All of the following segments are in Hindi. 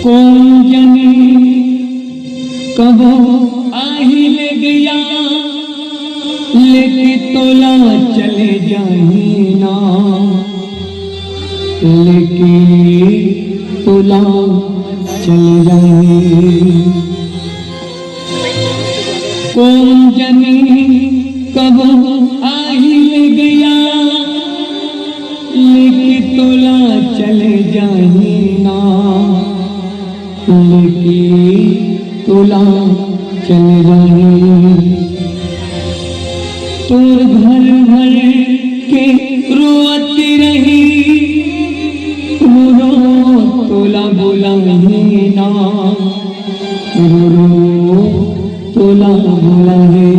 कौन जाने कब आही ले गया, लेके तोला चले जाही ना, लेके तोला चले जाही। कौन जाने कब आही ले गया, लेके तोला चले जाही ना, लेके तोला चले जाही। तोर घर भर के रोती रही, रो तोला बुलाही ना, रो तोला बुलाही।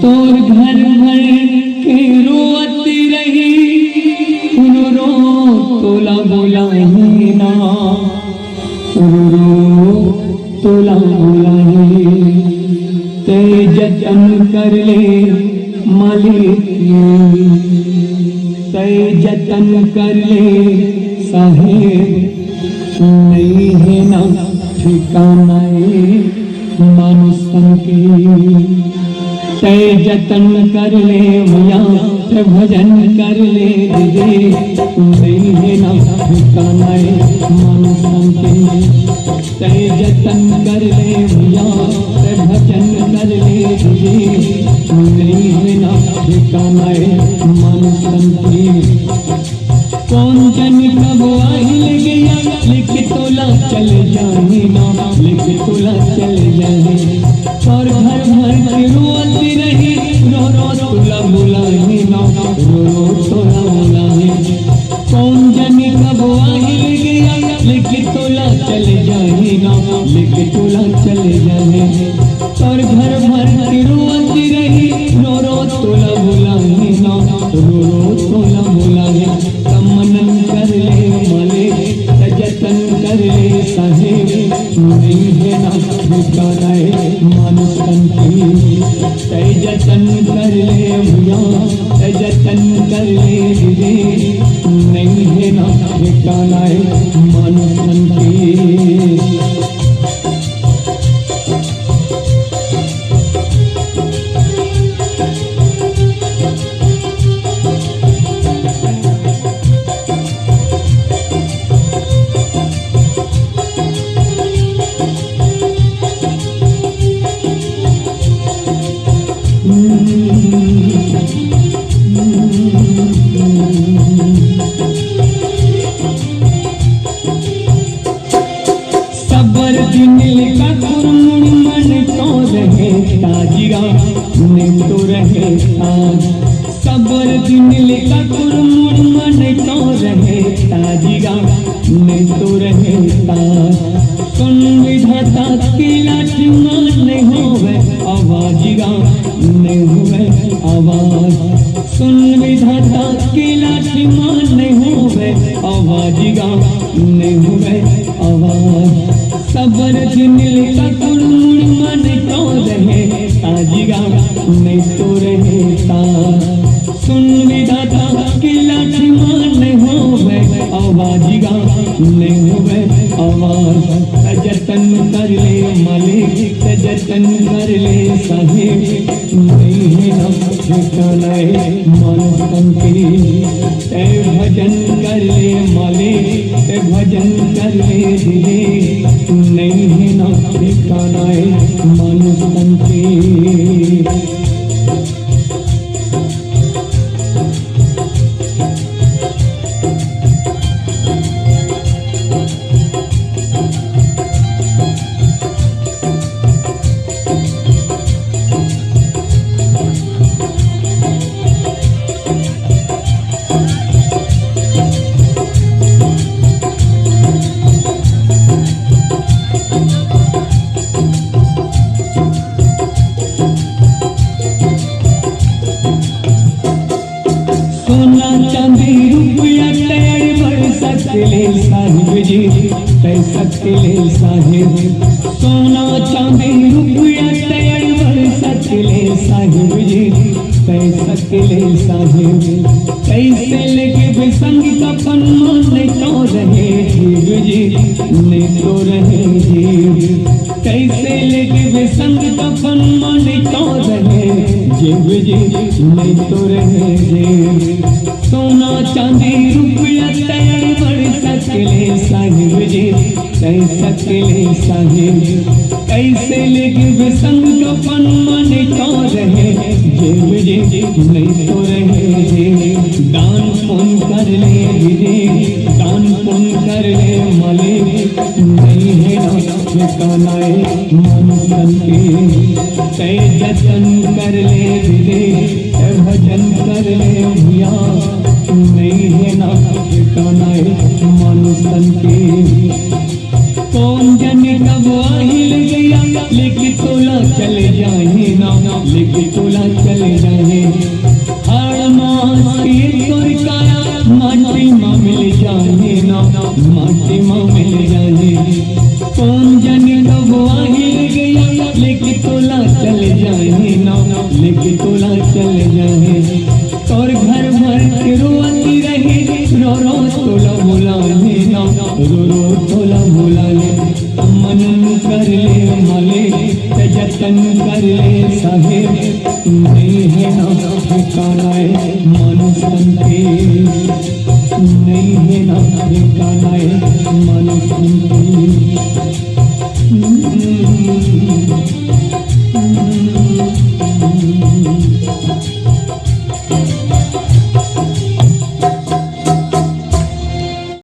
तोर घर भर के रोती रही, रो तोला बुलाही ना, रो तोला बुलाही। ते जतन कर ले मालिक, ते जतन कर ले साहेब, नहीं है ना ठिकाना मानुषन की। ते जतन कर ले भैया, ते भजन कर ले दीदी, नहीं है ना ठिकाना मानुषन की। ते जतन कर ले भैया, ते भजन कर ले दीदी, नहीं है ना ठिकाना मानुषन की। कौन जाने कब आही ले गया, लेके तोला चले जाही ना, लेके तोला चले जाही। और घर भर के रोती रही, रो तोला बुलाही ना, रो तोला बुलाही। कौन जाने कब आही ले गया, लेके तोला चले जाही ना, लेके तोला चले जाही। और घर भर के रोती रही, रो तोला बुलाही ना, रो तोला बुलाही। मनन कर ले मालिक, जतन कर ले साहेब, नहीं है ना ठिकाना मानुषन की। ते जतन कर ले भैया, ते जतन कर ले दीदी, नहीं है ना ठिकाना मानुषन की। सबर दिनिल का कुरमुन मन तो रहे ताजिया, ने तो रहे ताज। सबर दिनिल का कुरमुन मन तो रहे ताजिया, ने तो रहे ताज। सुन विधाता की लाठी मान होवे आवाजिया, ने होवे आवाज। सुन विधाता की लाठी मान होवे आवाजिया, ने होवे आवाज। सबर दिनिल का कुरमुन मन तो रहे ताजिया, नहीं तो रहे ताज। सुन विधाता की लाठी मान होवे आवाजिया, नहीं होवे आवाज। जतन कर ले मालिक, जतन कर ले साहेब, नहीं है ना ठिकाना मानुषन की। ते भजन कर ले मालिक, ते भजन कर ले दीदी, नहीं है ना ठिकाना मानुषन की। सकले साहिब जी, तै सकले साहिब। सोना चांदी रुपया तैयार बढ़ सकले साहिब जी, तै सकले साहिब। कैसे लेके भी संग का पन मान तो रहे जीव जी, नहीं तो रहे जीव। कैसे लेके वे संग कफन मन तो रहे जीव जी, नहीं तो रहे जीव। सोना चांदी रुपया तैयार बढ़ सकले साहिब जी, तय सकले साहिब। कैसे लेके वे संग कफन मन तो रहे जीव जी, नहीं तो रहे जीव। दान पुण्य कर ले विधि, दान पुण्य कर ले मले, नहीं है ना ठिकानाए मन तन के। तय जतन कर ले विधि, भजन कर ले भैया, नहीं है ना ठिकानाए मन तन के। कौन जाने कब आहिल गया, लेकिन तोला चले जाए ना, लेकिन तोला चले जाए। हर मास के तोर काया माटी माँ मिल जाए ना, माटी माँ मिल जाए। कौन जाने कब आहिल गया, लेकिन तोला चले जाए ना, लेकिन तोला चले जाए। और घर भर के रोती रहे, रो रो तोला बुलाने ना, रो रो तोला बुलाने। मन कर ले मले, जतन कर ले साहेब, नहीं है ना ठिकानाए मन तन के, नहीं है ना ठिकानाए मन तन के।